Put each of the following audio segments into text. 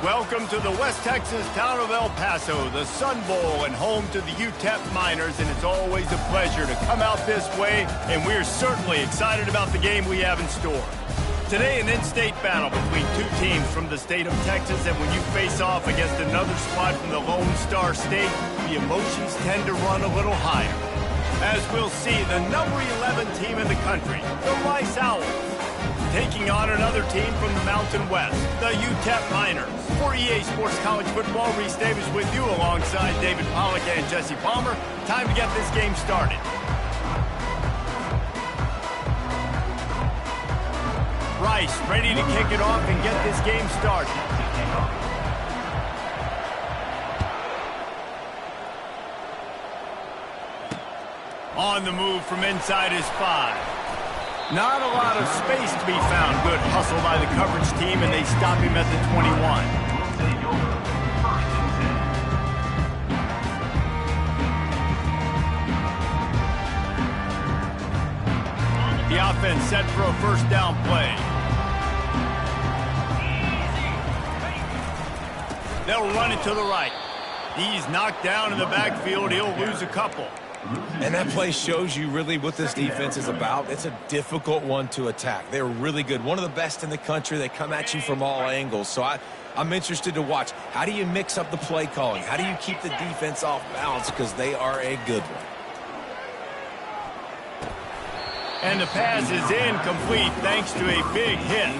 Welcome to the West Texas town of El Paso, the Sun Bowl and home to the Utep Miners, and it's always a pleasure to come out this way, and we're certainly excited about the game we have in store. Today, an in-state battle between two teams from the state of Texas, and when you face off against another squad from the Lone Star State, the emotions tend to run a little higher. As we'll see, the number 11 team in the country, the Rice Owls, taking on another team from the Mountain West, the Utep Miners. For EA Sports College Football, Reese Davis with you alongside David Pollack and Jesse Palmer. Time to get this game started. Rice ready to kick it off and get this game started. On the move from inside his 5. Not a lot of space to be found. Good hustle by the coverage team, and they stop him at the 21. The offense set for a first down play. They'll run it to the right. He's knocked down in the backfield. He'll lose a couple. And that play shows you really what this defense is about. It's a difficult one to attack. They're really good. One of the best in the country. They come at you from all angles. So I'm interested to watch. How do you mix up the play calling? How do you keep the defense off balance? Because they are a good one. And the pass is incomplete thanks to a big hit.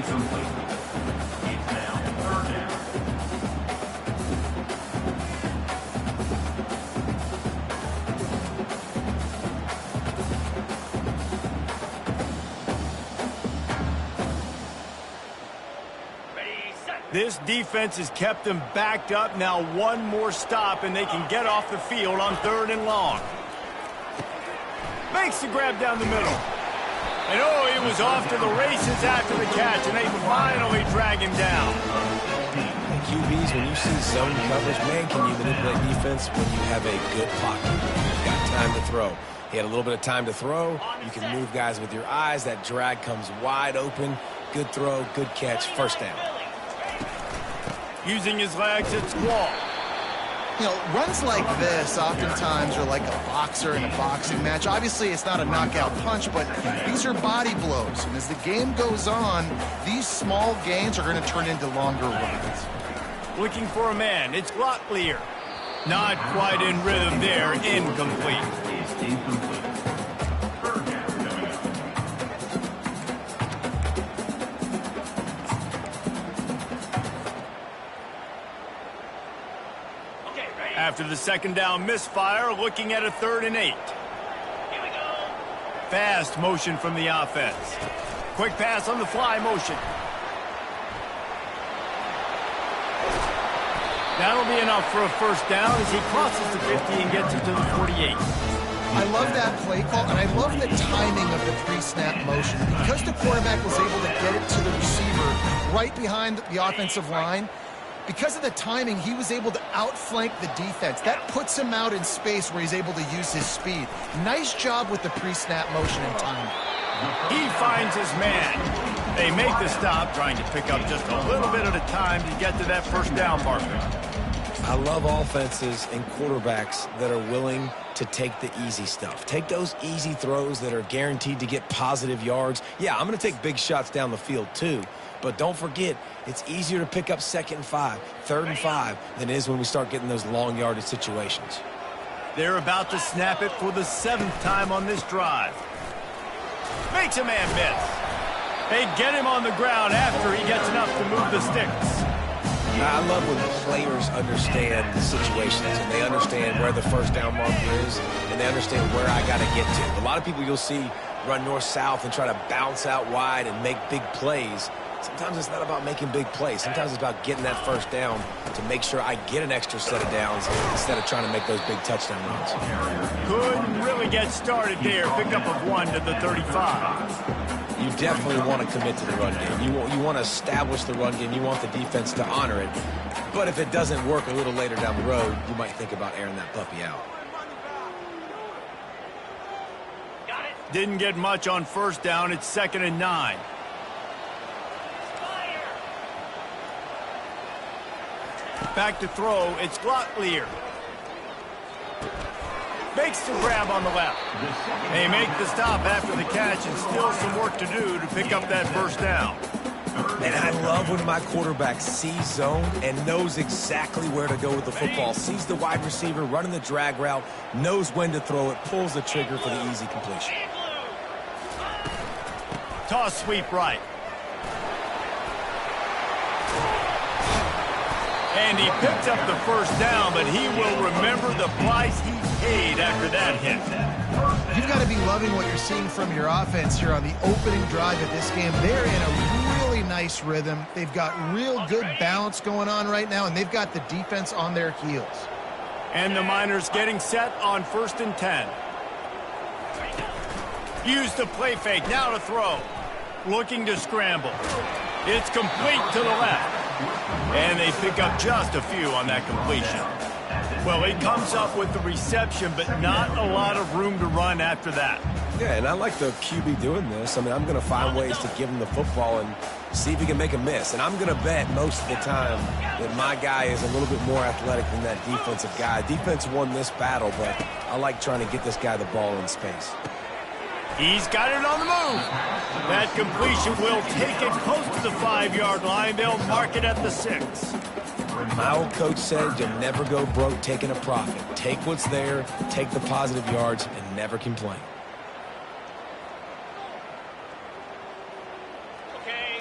This defense has kept them backed up. Now one more stop, and they can get off the field on 3rd and long. Makes the grab down the middle. And oh, he was off to the races after the catch, and they finally drag him down. QBs, when you see zone coverage, man, can you manipulate defense when you have a good pocket? You've got time to throw. He had a little bit of time to throw. You can move guys with your eyes. That drag comes wide open. Good throw, good catch, first down. Using his legs at squall. You know, runs like this oftentimes are like a boxer in a boxing match. Obviously, it's not a knockout punch, but these are body blows. And as the game goes on, these small gains are going to turn into longer runs. Looking for a man. It's Locklear. Not quite in rhythm there. Incomplete. After the second down misfire, looking at a 3rd and 8. Here we go. Fast motion from the offense. Quick pass on the fly motion. That'll be enough for a first down as he crosses the 50 and gets it to the 48. I love that play call, and I love the timing of the pre-snap motion. Because the quarterback was able to get it to the receiver right behind the offensive line, because of the timing, he was able to outflank the defense. That puts him out in space where he's able to use his speed. Nice job with the pre-snap motion and timing. He finds his man. They make the stop, trying to pick up just a little bit at a time to get to that first down marker. I love offenses and quarterbacks that are willing to take the easy stuff. Take those easy throws that are guaranteed to get positive yards. Yeah, I'm going to take big shots down the field too. But don't forget, it's easier to pick up 2nd and 5, 3rd and 5 than it is when we start getting those long yardage situations. They're about to snap it for the 7th time on this drive. Makes a man miss. They get him on the ground after he gets enough to move the sticks. I love when players understand the situations and they understand where the first down marker is and they understand where I got to get to. A lot of people you'll see run north-south and try to bounce out wide and make big plays. Sometimes it's not about making big plays. Sometimes it's about getting that first down to make sure I get an extra set of downs instead of trying to make those big touchdown runs. Couldn't really get started there. Pickup of 1 to the 35. You definitely want to commit to the run game. You want to establish the run game. You want the defense to honor it. But if it doesn't work a little later down the road, you might think about airing that puppy out. Didn't get much on first down. It's 2nd and 9. Back to throw, it's Glocklear. Makes the grab on the left. They make the stop after the catch and still some work to do to pick up that first down. And I love when my quarterback sees zone and knows exactly where to go with the football. Sees the wide receiver running the drag route, knows when to throw it, pulls the trigger for the easy completion. Toss sweep right. And he picks up the first down, but he will remember the price he paid after that hit. You've got to be loving what you're seeing from your offense here on the opening drive of this game. They're in a really nice rhythm. They've got real good balance going on right now, and they've got the defense on their heels. And the Miners getting set on 1st and 10. Use the play fake, now to throw. Looking to scramble. It's complete to the left. And they pick up just a few on that completion. Well, he comes up with the reception, but not a lot of room to run after that. Yeah, and I like the QB doing this. I mean, I'm going to find ways to give him the football and see if he can make a miss. And I'm going to bet most of the time that my guy is a little bit more athletic than that defensive guy. Defense won this battle, but I like trying to get this guy the ball in space. He's got it on the move. That completion will take it close to the 5-yard line. They'll mark it at the 6. My old coach said you'll never go broke taking a profit. Take what's there, take the positive yards, and never complain.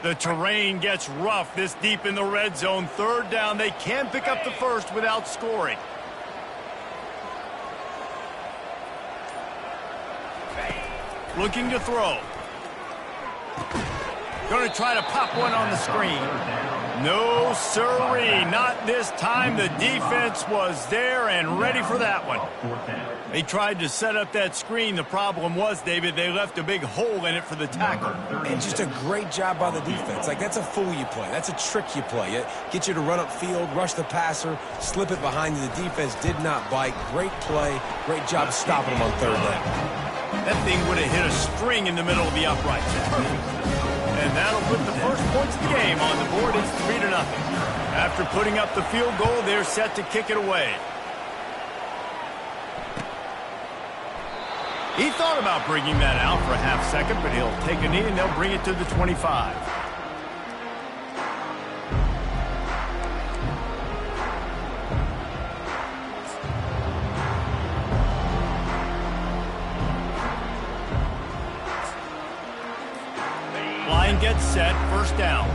The terrain gets rough this deep in the red zone. 3rd down. They can pick up the first without scoring. Looking to throw. Going to try to pop one on the screen. No, sirree. Not this time. The defense was there and ready for that one. They tried to set up that screen. The problem was, David, they left a big hole in it for the tackle. And just a great job by the defense. Like, that's a fool you play. That's a trick you play. It gets you to run upfield, rush the passer, slip it behind you. The defense did not bite. Great play. Great job stopping them on 3rd down. That thing would have hit a string in the middle of the uprights. And that'll put the first points of the game on the board. It's 3-0. After putting up the field goal, they're set to kick it away. He thought about bringing that out for a half second, but he'll take a knee and they'll bring it to the 25. Line gets set, 1st down.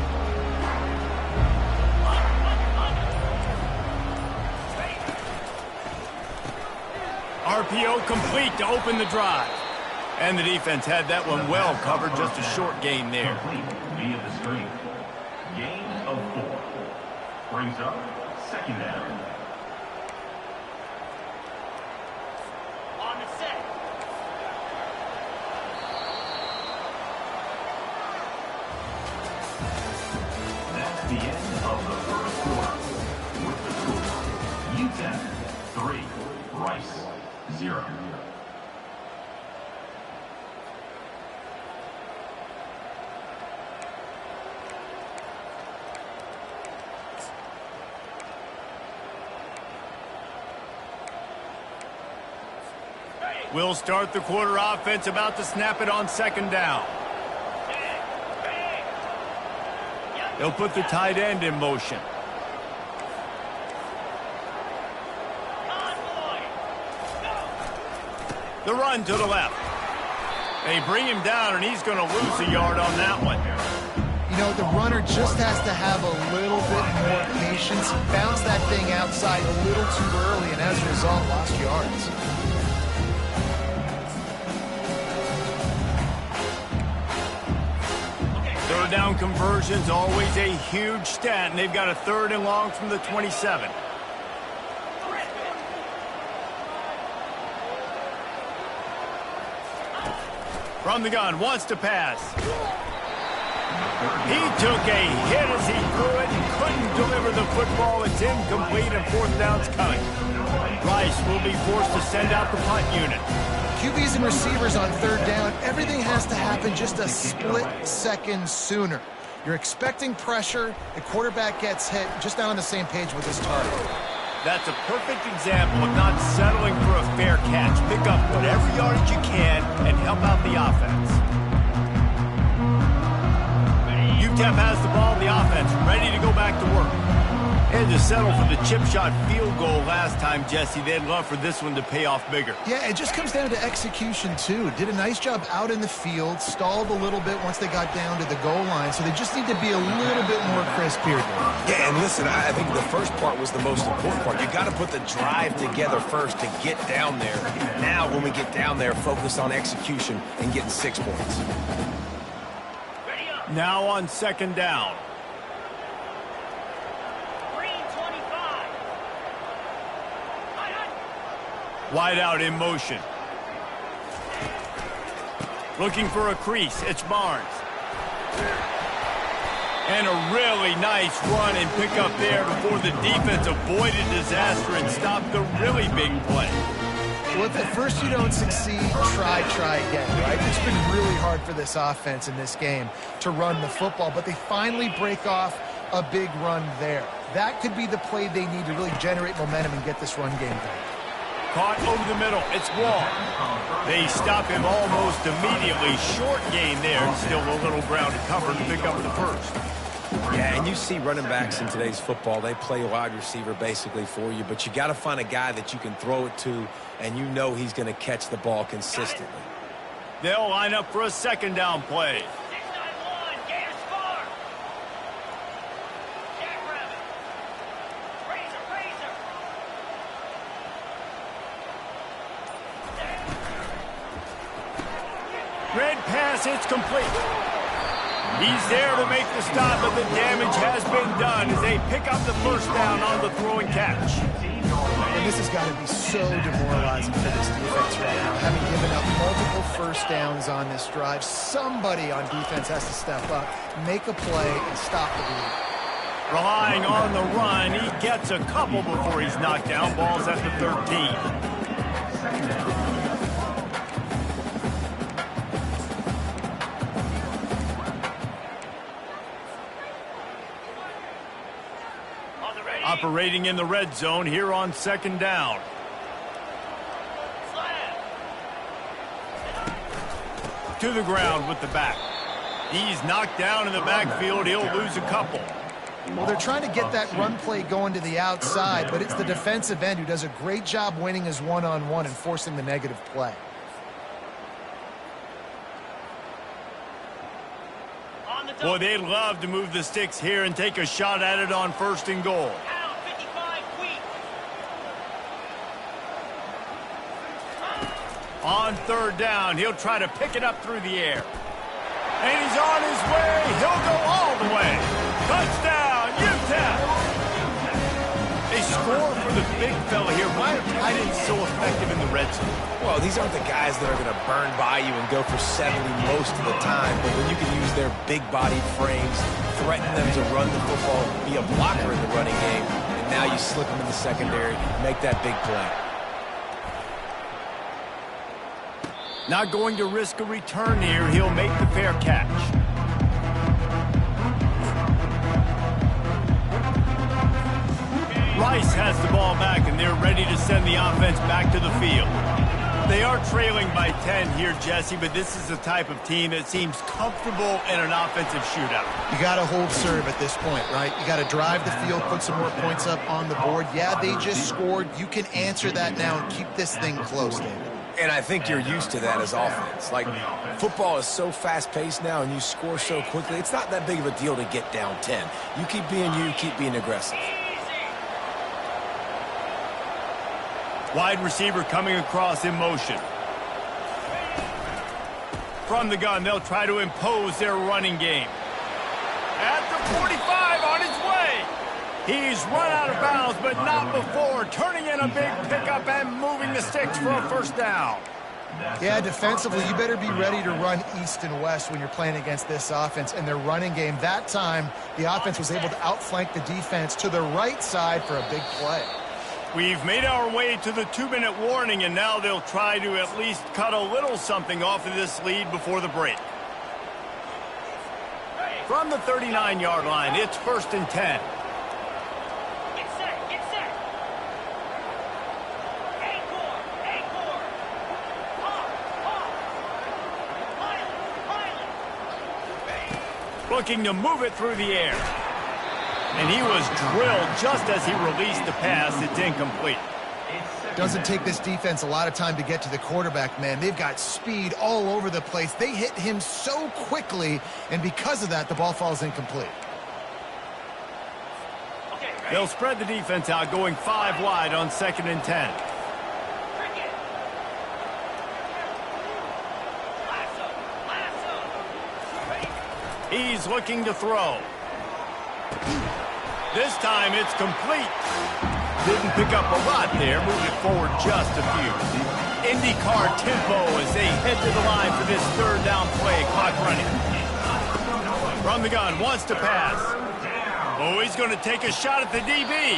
RPO complete to open the drive. And the defense had that one well covered, just a short gain there. Via the screen. Gain of 4. Brings up 2nd down. The end of the 1st quarter. With the score, Utep 3, Rice 0. We'll start the quarter offense, about to snap it on 2nd down. They'll put the tight end in motion. The run to the left. They bring him down, and he's going to lose a yard on that one. You know, the runner just has to have a little bit more patience. He bounced that thing outside a little too early, and as a result, lost yards. Third down conversions, always a huge stat, and they've got a 3rd and long from the 27. From the gun, wants to pass. He took a hit as he threw it and couldn't deliver the football. It's incomplete, and 4th down's coming. Rice will be forced to send out the punt unit. QBs and receivers on 3rd down, everything has to happen just a split second sooner. You're expecting pressure. The quarterback gets hit, just not on the same page with his target. That's a perfect example of not settling for a fair catch. Pick up whatever yardage you can and help out the offense. Utep has the ball, the offense ready to go back to work. And to settle for the chip shot field goal last time, Jesse, they'd love for this one to pay off bigger. Yeah, it just comes down to execution, too. Did a nice job out in the field, stalled a little bit once they got down to the goal line, so they just need to be a little bit more crisp here. Yeah, and listen, I think the first part was the most important part. You got to put the drive together first to get down there. Now, when we get down there, focus on execution and getting 6 points. Now on second down. Wide out in motion. Looking for a crease. It's Barnes. And a really nice run and pick up there before the defense avoided disaster and stopped the really big play. Well, if at first you don't succeed, try again, right? It's been really hard for this offense in this game to run the football, but they finally break off a big run there. That could be the play they need to really generate momentum and get this run game going. Caught over the middle. It's Wall. They stop him almost immediately. Short gain there. Still a little ground to cover to pick up the first. Yeah, and you see running backs in today's football, they play a wide receiver basically for you, but you got to find a guy that you can throw it to, and you know he's going to catch the ball consistently. They'll line up for a second down play. Red pass, it's complete. He's there to make the stop, but the damage has been done as they pick up the first down on the throw and catch. And this has got to be so demoralizing for this defense right now. Having given up multiple first downs on this drive, somebody on defense has to step up, make a play, and stop the lead. Relying on the run, he gets a couple before he's knocked down. Ball's at the 13. Operating in the red zone here on second down. To the ground with the back. He's knocked down in the backfield. He'll lose a couple. Well, they're trying to get that run play going to the outside, but it's the defensive end who does a great job winning his one-on-one and forcing the negative play. Boy, they'd love to move the sticks here and take a shot at it on first and goal. On third down, he'll try to pick it up through the air. And he's on his way. He'll go all the way. Touchdown, Utep! They score for the big fella here. Why are tight ends so effective in the red zone? Well, these aren't the guys that are going to burn by you and go for 70 most of the time, but when you can use their big-bodied frames, threaten them to run the football, be a blocker in the running game, and now you slip them in the secondary, make that big play. Not going to risk a return here. He'll make the fair catch. Rice has the ball back, and they're ready to send the offense back to the field. They are trailing by 10 here, Jesse, but this is the type of team that seems comfortable in an offensive shootout. You got to hold serve at this point, right? You got to drive the field, put some more points up on the board. Yeah, they just scored. You can answer that now and keep this thing close, David. And I think you're used to that as offense. Like, football is so fast-paced now and you score so quickly, it's not that big of a deal to get down 10. You keep being you, keep being aggressive. Wide receiver coming across in motion. From the gun, they'll try to impose their running game. At the 45, on his way. He's run out of bounds, but not before. Turning in a big pickup and moving the sticks for a first down. Yeah, defensively, you better be ready to run east and west when you're playing against this offense and their running game. That time, the offense was able to outflank the defense to the right side for a big play. We've made our way to the 2-minute warning, and now they'll try to at least cut a little something off of this lead before the break. From the 39-yard line, it's 1st and 10. Get set, get set. Anchor, anchor. Pop. Pilot. Looking to move it through the air. And he was drilled just as he released the pass. It's incomplete. Doesn't take this defense a lot of time to get to the quarterback, man. They've got speed all over the place. They hit him so quickly, and because of that, the ball falls incomplete. They'll spread the defense out, going 5 wide on 2nd and 10. He's looking to throw. This time it's complete. Didn't pick up a lot there, moved it forward just a few. IndyCar tempo as they head to the line for this 3rd down play, clock running. From the gun, wants to pass. Oh, he's going to take a shot at the DB.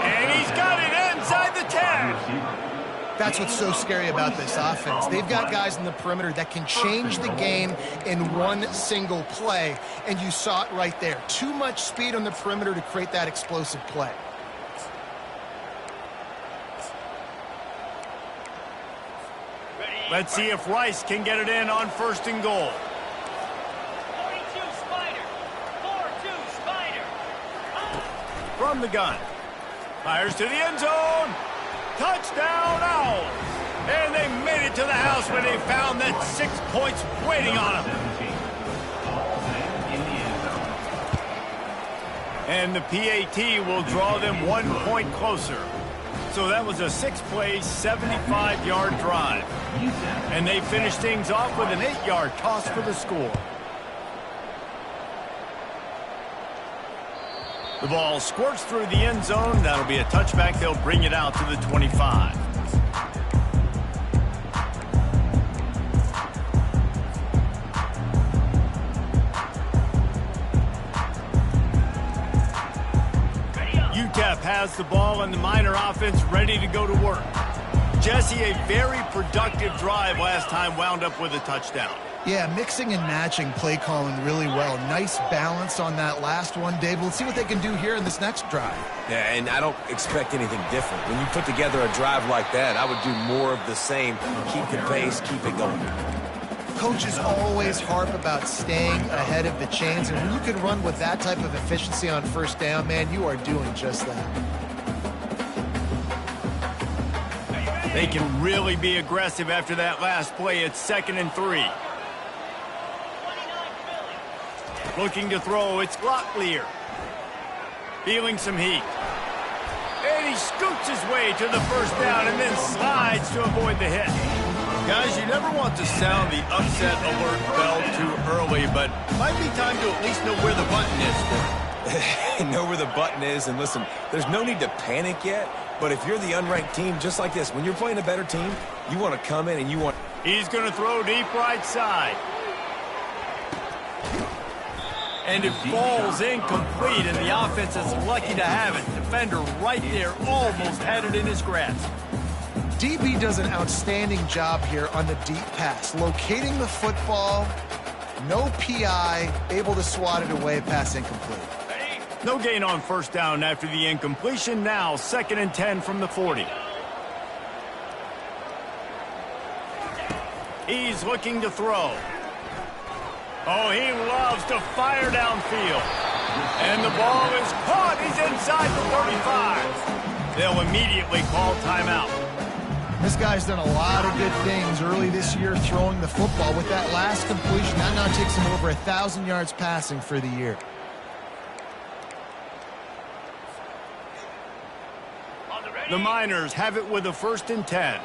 And he's got it inside the 10. That's what's so scary about this offense. They've got guys in the perimeter that can change the game in one single play, and you saw it right there. Too much speed on the perimeter to create that explosive play. Let's see if Rice can get it in on 1st and goal. 42 Spider. 4-2 Spider. From the gun. Fires to the end zone. Touchdown, Owls. And they made it to the house when they found that 6 points waiting on them. And the PAT will draw them 1 point closer. So that was a 6-play, 75-yard drive. And they finished things off with an 8-yard toss for the score. The ball squirts through the end zone. That'll be a touchback. They'll bring it out to the 25. Utep has the ball and the Miner offense ready to go to work. Jesse, a very productive drive last time, wound up with a touchdown. Yeah, mixing and matching play calling really well. Nice balance on that last one, Dave. Let's see what they can do here in this next drive. Yeah, and I don't expect anything different. When you put together a drive like that, I would do more of the same. Keep the pace, keep it going. Coaches always harp about staying ahead of the chains, and when you can run with that type of efficiency on 1st down, man, you are doing just that. They can really be aggressive after that last play. It's 2nd and 3. Looking to throw, it's Locklear. Feeling some heat. And he scoots his way to the 1st down and then slides to avoid the hit. Guys, you never want to sound the upset alert bell too early, but might be time to at least know where the button is for it. Know where the button is, and listen, there's no need to panic yet, but if you're the unranked team, just like this, when you're playing a better team, you want to come in and you want... He's going to throw deep right side. And it falls incomplete, and the offense is lucky to have it. Defender right there almost had it in his grasp. DB does an outstanding job here on the deep pass. Locating the football, no PI, able to swat it away, pass incomplete. No gain on 1st down after the incompletion. Now 2nd and 10 from the 40. He's looking to throw. Oh, he loves to fire downfield. And the ball is caught. He's inside the 35. They'll immediately call timeout. This guy's done a lot of good things early this year throwing the football. With that last completion, that now takes him over 1,000 yards passing for the year. The Miners have it with a 1st and 10.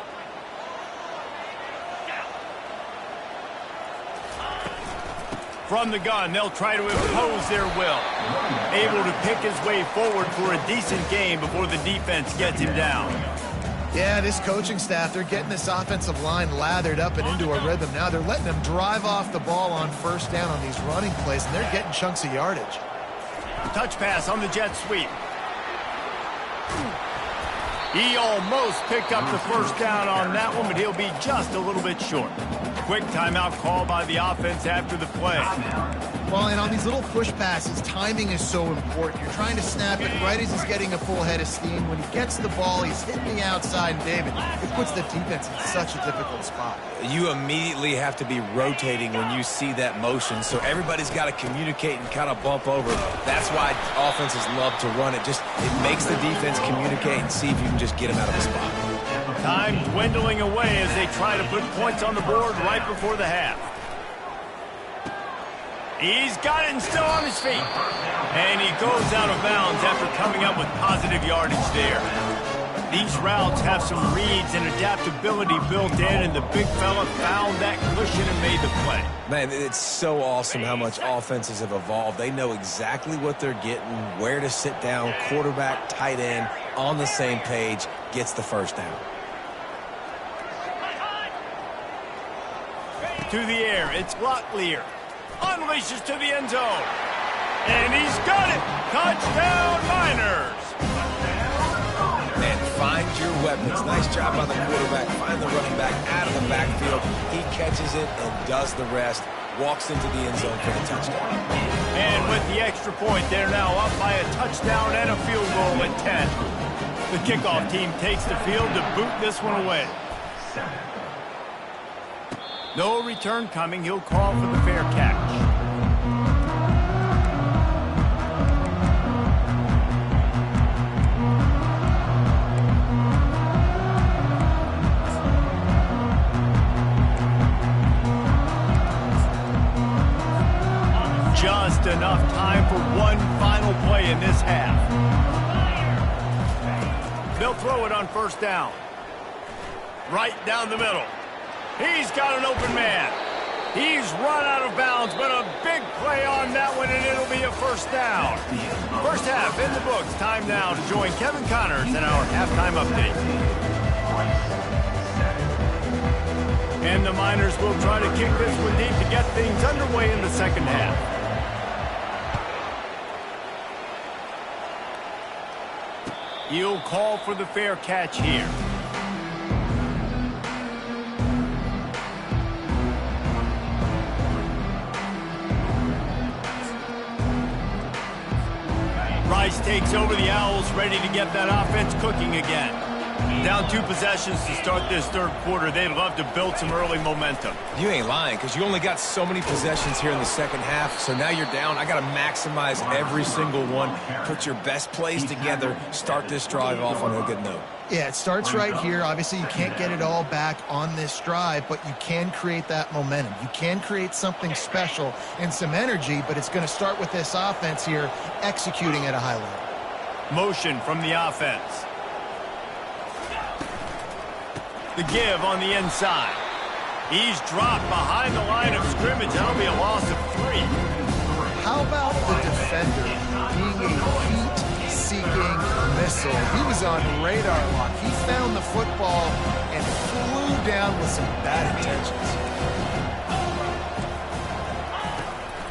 From the gun, they'll try to impose their will. Able to pick his way forward for a decent game before the defense gets him down. Yeah, this coaching staff, they're getting this offensive line lathered up and into a rhythm. Now they're letting them drive off the ball on 1st down on these running plays, and they're getting chunks of yardage. Touch pass on the jet sweep. He almost picked up the 1st down on that one, but he'll be just a little bit short. Quick timeout call by the offense after the play. Well, and on these little push passes, timing is so important. You're trying to snap it right as he's getting a full head of steam. When he gets the ball, he's hitting the outside, and David, it puts the defense in such a difficult spot. You immediately have to be rotating when you see that motion, so everybody's got to communicate and kind of bump over. That's why offenses love to run it. It makes the defense communicate and see if you can just get him out of the spot. Time dwindling away as they try to put points on the board right before the half. He's got it and still on his feet. And he goes out of bounds after coming up with positive yardage there. These routes have some reads and adaptability built in, and the big fella found that cushion and made the play. Man, it's so awesome how much offenses have evolved. They know exactly what they're getting, where to sit down, quarterback, tight end, on the same page, gets the first down. To the air, it's Locklear. Unleashes to the end zone. And he's got it. Touchdown, Miners. And find your weapons. Nice job on the quarterback. Find the running back out of the backfield. He catches it and does the rest. Walks into the end zone for the touchdown. And with the extra point, they're now up by a touchdown and a field goal at 10. The kickoff team takes the field to boot this one away. No return coming. He'll call for the fair catch. Just enough time for one final play in this half. They'll throw it on first down. Right down the middle. He's got an open man. He's run out of bounds, but a big play on that one, and it'll be a first down. First half in the books. Time now to join Kevin Connors in our halftime update. And the Miners will try to kick this one deep to get things underway in the second half. He'll call for the fair catch here. Rice takes over the Owls, ready to get that offense cooking again. Down 2 possessions to start this third quarter. They'd love to build some early momentum. You ain't lying, because you only got so many possessions here in the second half, so now you're down. I got to maximize every single one. Put your best plays together. Start this drive off on a good note. Yeah, it starts right here. Obviously, you can't get it all back on this drive, but you can create that momentum. You can create something special and some energy, but it's going to start with this offense here executing at a high level. Motion from the offense. The give on the inside. He's dropped behind the line of scrimmage. That'll be a loss of 3. How about the defender being a heat-seeking missile? He was on radar lock. He found the football and flew down with some bad intentions.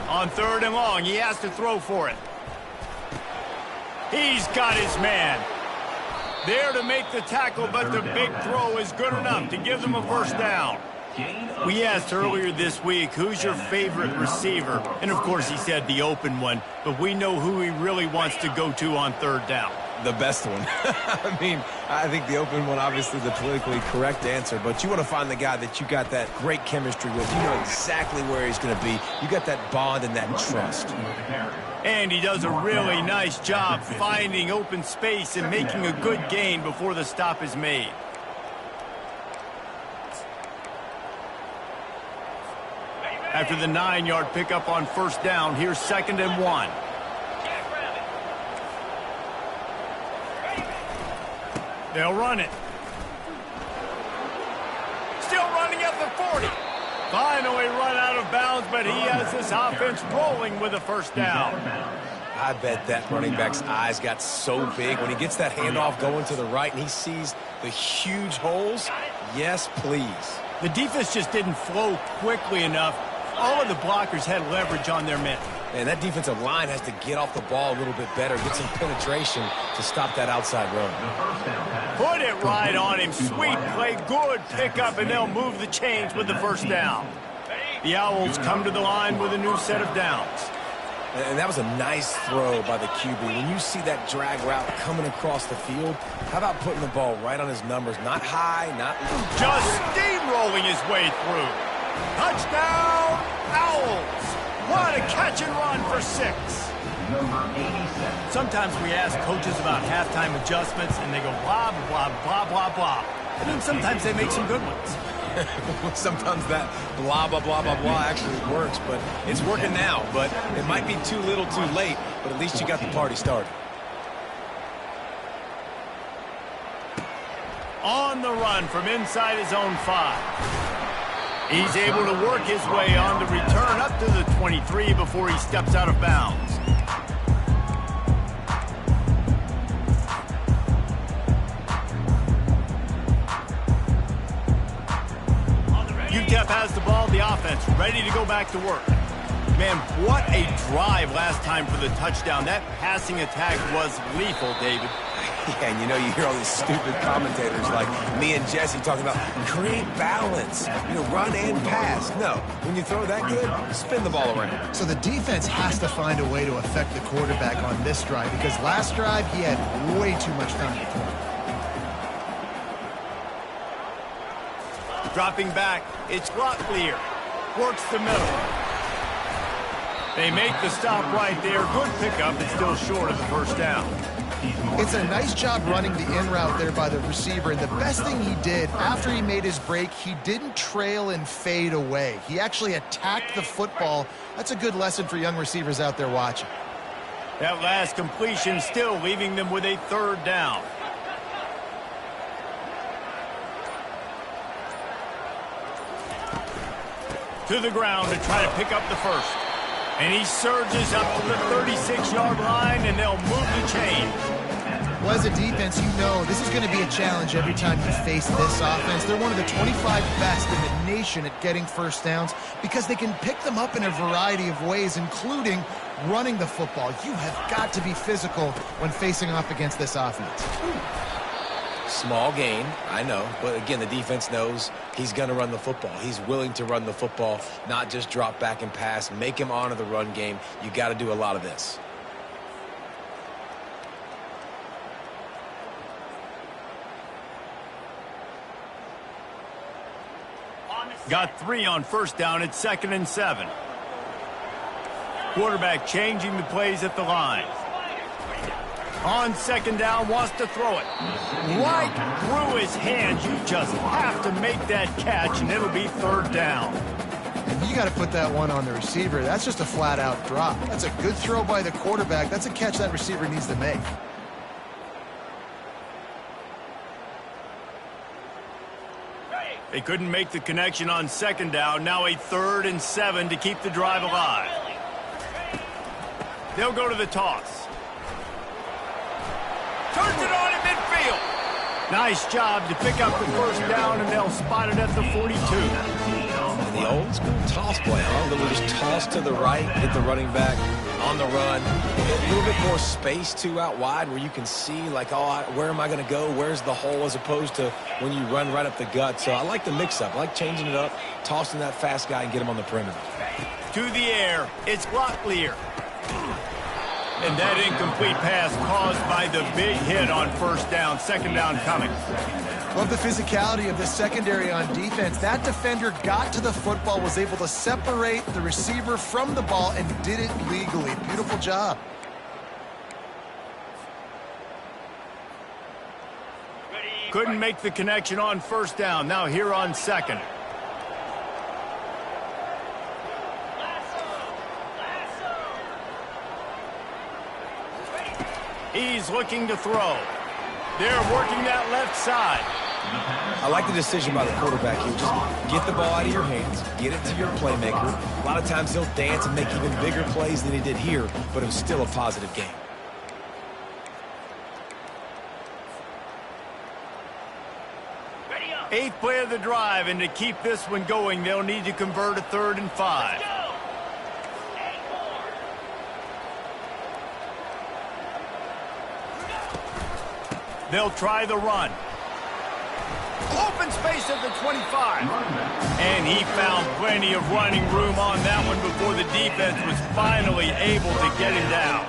On 3rd and long, he has to throw for it. He's got his man. There to make the tackle, but the big throw is good enough to give them a first down. We asked earlier this week, who's your favorite receiver? And, of course, he said the open one, but we know who he really wants to go to on 3rd down. The best one. I mean, I think the open one, obviously the politically correct answer, but you want to find the guy that you got that great chemistry with. You know exactly where he's going to be. You got that bond and that trust. And he does a really nice job finding open space and making a good gain before the stop is made. After the 9-yard pickup on first down, here's 2nd and 1. They'll run it. Still running at the 40. Finally run out of bounds, but he has this offense rolling with a first down. I bet that running back's eyes got so big when he gets that handoff going to the right and he sees the huge holes. Yes, please. The defense just didn't flow quickly enough. All of the blockers had leverage on their men. And that defensive line has to get off the ball a little bit better, get some penetration to stop that outside run. Put it right on him. Sweet play, good pickup, and they'll move the chains with the first down. The Owls come to the line with a new set of downs. And that was a nice throw by the QB. When you see that drag route coming across the field, how about putting the ball right on his numbers? Not high, not low. Just steamrolling his way through. Touchdown, Owls. What a catch and run for 6. Number 87. Sometimes we ask coaches about halftime adjustments, and they go blah, blah, blah, blah, blah. And then sometimes they make some good ones. Sometimes that blah, blah, blah, blah, blah actually works, but it's working now. But it might be too little too late, but at least you got the party started. On the run from inside his own 5. He's able to work his way on the return up to the 23 before he steps out of bounds. Utep has the ball, the offense ready to go back to work. Man, what a drive last time for the touchdown. That passing attack was lethal, David. Yeah, and you hear all these stupid commentators like me and Jesse talking about create balance, run and pass. No, when you throw that good, spin the ball around. So the defense has to find a way to affect the quarterback on this drive because last drive he had way too much time to throw. Dropping back, it's Locklear. Works the middle. They make the stop right there. Good pickup, but still short of the first down. It's a nice job running the in route there by the receiver, and the best thing he did after he made his break, he didn't trail and fade away. He actually attacked the football. That's a good lesson for young receivers out there watching. That last completion still leaving them with a 3rd down. To the ground to try to pick up the first. And he surges up to the 36-yard line, and they'll move the chain. Well, as a defense, this is going to be a challenge every time you face this offense. They're one of the 25 best in the nation at getting first downs because they can pick them up in a variety of ways, including running the football. You have got to be physical when facing off against this offense. Small gain, I know, but again, the defense knows he's going to run the football. He's willing to run the football, not just drop back and pass, make him honor the run game. You got to do a lot of this. Got 3 on first down. It's 2nd and 7. Quarterback changing the plays at the line. On 2nd down, wants to throw it. Right through his hands. You just have to make that catch, and it'll be 3rd down. You got to put that one on the receiver. That's just a flat-out drop. That's a good throw by the quarterback. That's a catch that receiver needs to make. They couldn't make the connection on 2nd down. Now a 3rd and 7 to keep the drive alive. They'll go to the toss. Turns it on in midfield. Nice job to pick up the first down, and they'll spot it at the 42. And the old school toss play, huh? A little just toss to the right, hit the running back on the run. A little bit more space, too, out wide where you can see, like, where am I going to go? Where's the hole, as opposed to when you run right up the gut. So I like the mix-up. I like changing it up, tossing that fast guy and get him on the perimeter. To the air, it's Locklear. And that incomplete pass caused by the big hit on first down. 2nd down coming. Love the physicality of the secondary on defense. That defender got to the football, was able to separate the receiver from the ball, and did it legally. Beautiful job. Couldn't make the connection on first down. Now here on 2nd. He's looking to throw. They're working that left side. I like the decision by the quarterback here. Just get the ball out of your hands, get it to your playmaker. A lot of times he'll dance and make even bigger plays than he did here, but it was still a positive game. Eighth play of the drive, and to keep this one going, they'll need to convert a 3rd and 5. They'll try the run. Open space at the 25. And he found plenty of running room on that one before the defense was finally able to get him down.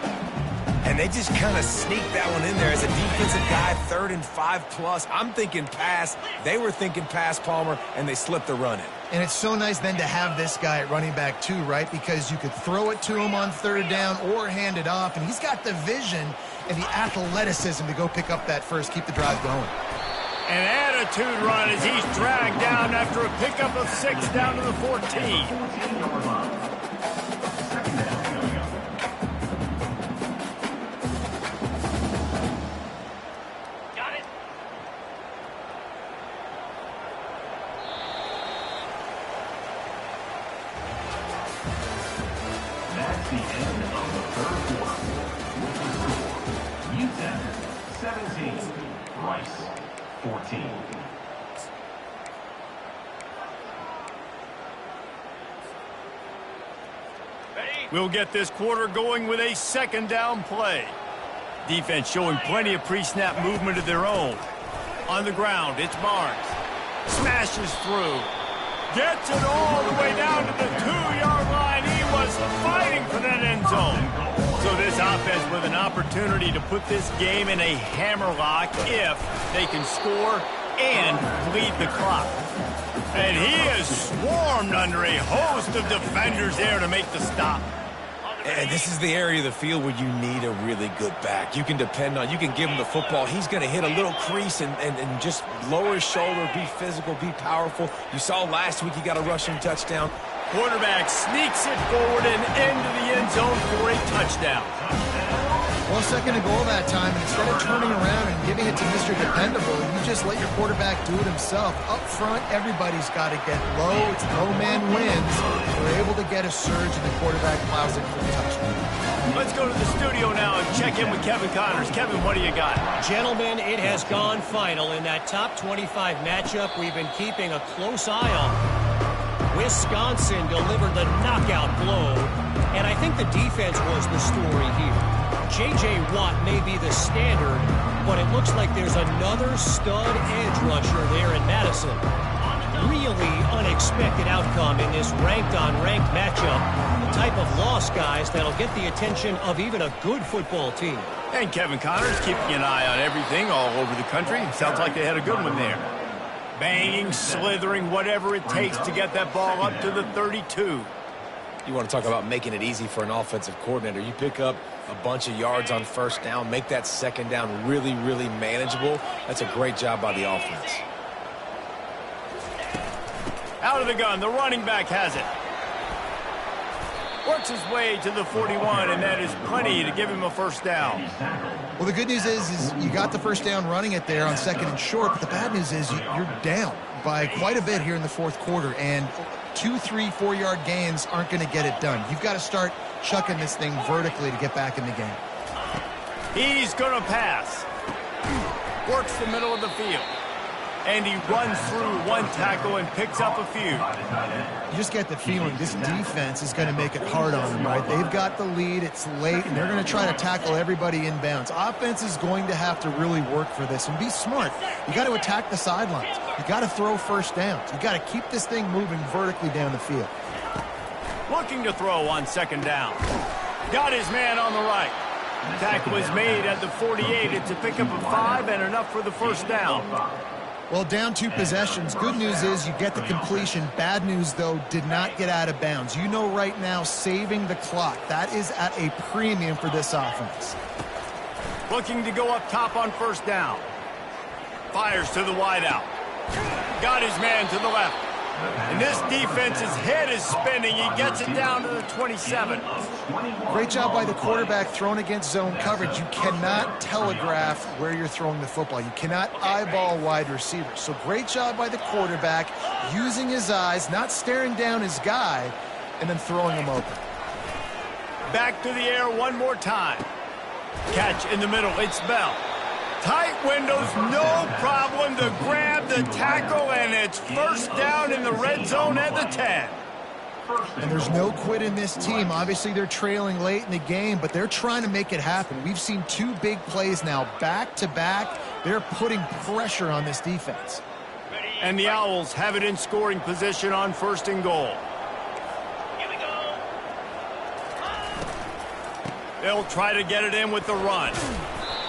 And they just kind of sneaked that one in there as a defensive guy, 3rd and 5+. I'm thinking pass. They were thinking pass, Palmer, and they slipped the run in. And it's so nice then to have this guy at running back too, right? Because you could throw it to him on 3rd down or hand it off, and he's got the vision and the athleticism to go pick up that first, keep the drive going. An attitude run as he's dragged down after a pickup of 6 down to the 14. Got it. That's the end of the 3rd quarter. With the score, Utep 17, Rice 14. We'll get this quarter going with a 2nd down play. Defense showing plenty of pre-snap movement of their own. On the ground, it's Barnes. Smashes through. Gets it all the way down to the 2-yard line. He was fighting for that end zone. So this offense with an opportunity to put this game in a hammerlock if they can score and bleed the clock. And he is swarmed under a host of defenders there to make the stop. And this is the area of the field where you need a really good back. You can depend on, you can give him the football. He's going to hit a little crease and just lower his shoulder, be physical, be powerful. You saw last week he got a rushing touchdown. Quarterback sneaks it forward and into the end zone for a touchdown. Well, 2nd and goal that time, and instead of turning around and giving it to Mr. Dependable, you just let your quarterback do it himself. Up front, everybody's got to get low. It's low man wins. They're able to get a surge, and the quarterback plows it for the touchdown. Let's go to the studio now and check in with Kevin Connors. Kevin, what do you got? Gentlemen, it has gone final in that top 25 matchup we've been keeping a close eye on. Wisconsin delivered the knockout blow, and I think the defense was the story here. J.J. Watt may be the standard, but it looks like there's another stud edge rusher there in Madison. Really unexpected outcome in this ranked-on-ranked matchup. The type of loss, guys, that'll get the attention of even a good football team. And Kevin Connors keeping an eye on everything all over the country. Sounds like they had a good one there. Banging, slithering, whatever it takes to get that ball up to the 32. You want to talk about making it easy for an offensive coordinator. You pick up a bunch of yards on 1st down, make that 2nd down really, really manageable. That's a great job by the offense. Out of the gun, the running back has it. Works his way to the 41, and that is plenty to give him a 1st down. Well, the good news is you got the 1st down running it there on 2nd and short, but the bad news is you're down by quite a bit here in the 4th quarter, and 2, 3, 4-yard gains aren't going to get it done. You've got to start chucking this thing vertically to get back in the game. He's going to pass. Works the middle of the field. And he runs through one tackle and picks up a few. You just get the feeling this defense is going to make it hard on them, right? They've got the lead, it's late, and they're going to try to tackle everybody inbounds. Offense is going to have to really work for this and be smart. You got to attack the sidelines. You got to throw 1st downs. You got to keep this thing moving vertically down the field. Looking to throw on 2nd down. Got his man on the right. Tackle is made at the 48. It's a pickup of 5 and enough for the 1st down. Well, down 2 possessions. Good news is you get the completion. Bad news, though, did not get out of bounds. You know right now, saving the clock. That is at a premium for this offense. Looking to go up top on 1st down. Fires to the wideout. Got his man to the left. And this defense's head is spinning. He gets it down to the 27. Great job by the quarterback thrown against zone coverage. You cannot telegraph where you're throwing the football. You cannot eyeball wide receivers. So great job by the quarterback using his eyes, not staring down his guy, and then throwing him open. Back to the air one more time. Catch in the middle. It's Bell. Tight windows, no problem to grab the tackle, and it's 1st down in the red zone at the 10. And there's no quit in this team. Obviously, they're trailing late in the game, but they're trying to make it happen. We've seen 2 big plays now, back-to-back. They're putting pressure on this defense. And the Owls have it in scoring position on 1st and goal. Here we go. They'll try to get it in with the run.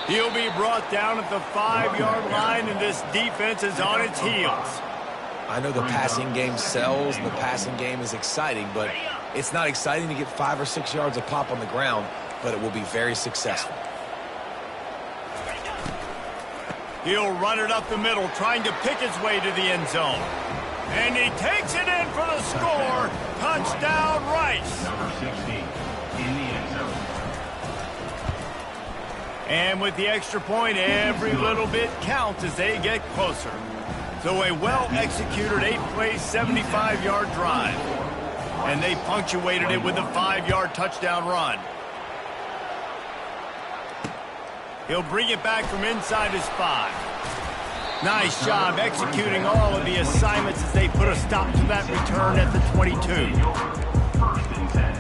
He'll be brought down at the 5-yard line, and this defense is on its heels. I know the passing game sells and the passing game is exciting, but it's not exciting to get 5 or 6 yards of pop on the ground, but it will be very successful. He'll run it up the middle, trying to pick his way to the end zone. And he takes it in for the score. Touchdown, Rice. Number 16 in the end zone. And with the extra point, every little bit counts as they get closer. So a well-executed 8-play, 75-yard drive. And they punctuated it with a 5-yard touchdown run. He'll bring it back from inside his 5. Nice job executing all of the assignments as they put a stop to that return at the 22. 1st and 10.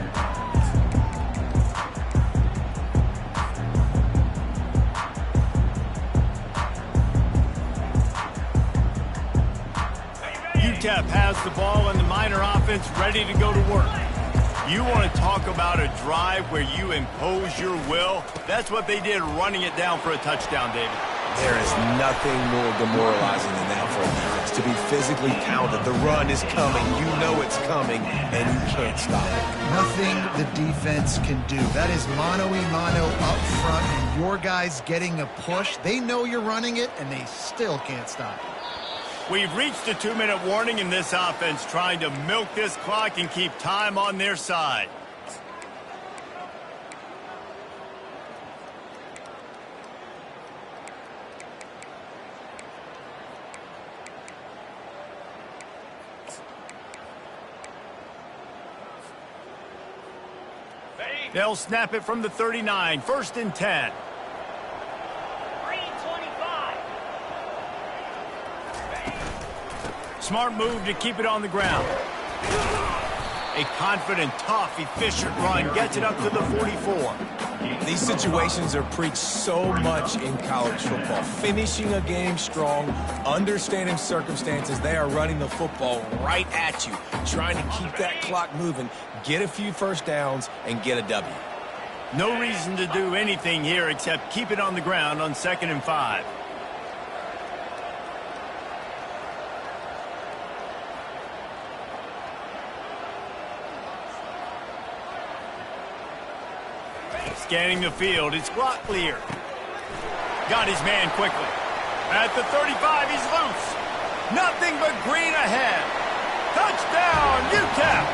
Utep has the ball and the Miner offense ready to go to work. You want to talk about a drive where you impose your will? That's what they did, running it down for a touchdown, David. There is nothing more demoralizing than that for a defense. To be physically pounded. The run is coming. You know it's coming, and you can't stop it. Nothing the defense can do. That is mano-a-mano up front, and your guys getting a push. They know you're running it, and they still can't stop it. We've reached a 2-minute warning in this offense, trying to milk this clock and keep time on their side. They'll snap it from the 39, 1st and 10. 3:25. Smart move to keep it on the ground. A confident, tough, efficient run gets it up to the 44. These situations are preached so much in college football. Finishing a game strong, understanding circumstances. They are running the football right at you, trying to keep that clock moving, get a few first downs, and get a W. No reason to do anything here except keep it on the ground on 2nd and 5. Scanning the field, it's block clear. Got his man quickly. At the 35, he's loose. Nothing but green ahead. Touchdown, Utep.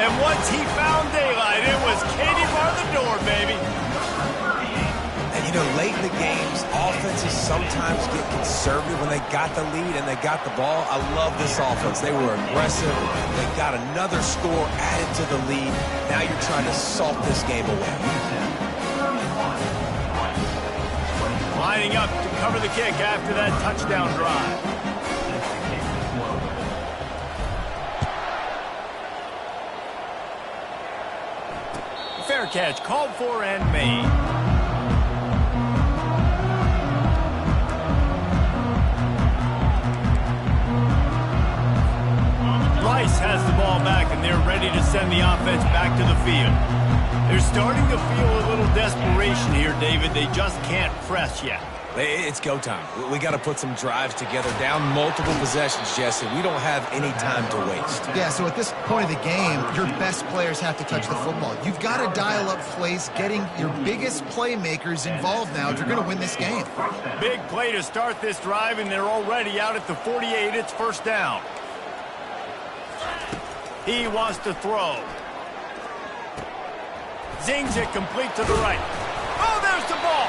And once he found daylight, it was Katie bar the door, baby. And you know, late in the games, offenses sometimes get conservative when they got the lead and they got the ball. I love this offense. They were aggressive. They got another score added to the lead. Now you're trying to salt this game away. Lining up to cover the kick after that touchdown drive. Fair catch, called for and made. Rice has the ball back, and they're ready to send the offense back to the field. They're starting to feel a little desperation here, David. They just can't press yet. It's go time. We got to put some drives together, down multiple possessions, Jesse. We don't have any time to waste. Yeah, so at this point of the game, your best players have to touch the football. You've got to dial up plays, getting your biggest playmakers involved now if you're going to win this game. Big play to start this drive, and they're already out at the 48. It's 1st down. He wants to throw. Zings it complete to the right. Oh, there's the ball.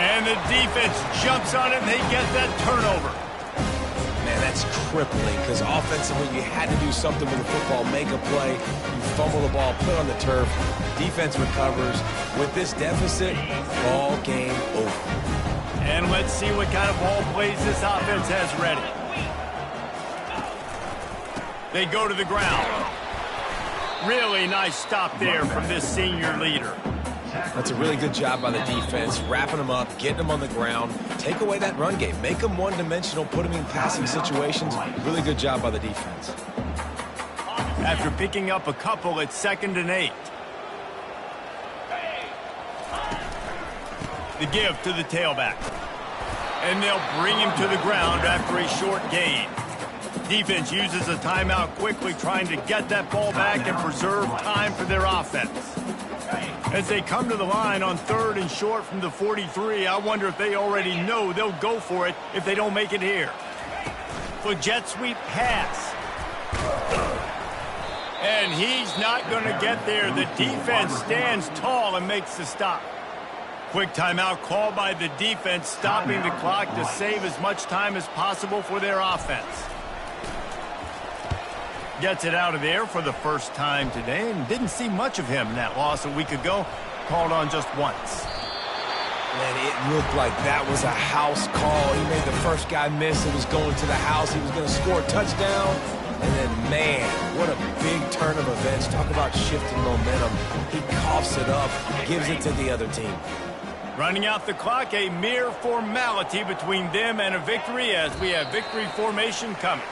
And the defense jumps on it, and they get that turnover. Man, that's crippling because offensively you had to do something with the football, make a play. You fumble the ball, put it on the turf. Defense recovers. With this deficit, ball game over. And let's see what kind of ball plays this offense has ready. They go to the ground. Really nice stop there from this senior leader. That's a really good job by the defense, wrapping them up, getting them on the ground. Take away that run game. Make them one-dimensional, put them in passing situations. Really good job by the defense. After picking up a couple, it's 2nd and 8. The give to the tailback. And they'll bring him to the ground after a short gain. Defense uses a timeout quickly, trying to get that ball back and preserve time for their offense. As they come to the line on 3rd and short from the 43, I wonder if they already know they'll go for it if they don't make it here. For jet sweep pass. And he's not going to get there. The defense stands tall and makes the stop. Quick timeout called by the defense, stopping the clock to save as much time as possible for their offense. Gets it out of there for the first time today, and didn't see much of him in that loss a week ago. Called on just once. Man, it looked like that was a house call. He made the first guy miss. It was going to the house. He was going to score a touchdown. And then, man, what a big turn of events. Talk about shifting momentum. He coughs it up, gives it to the other team. Running out the clock, a mere formality between them and a victory as we have victory formation coming.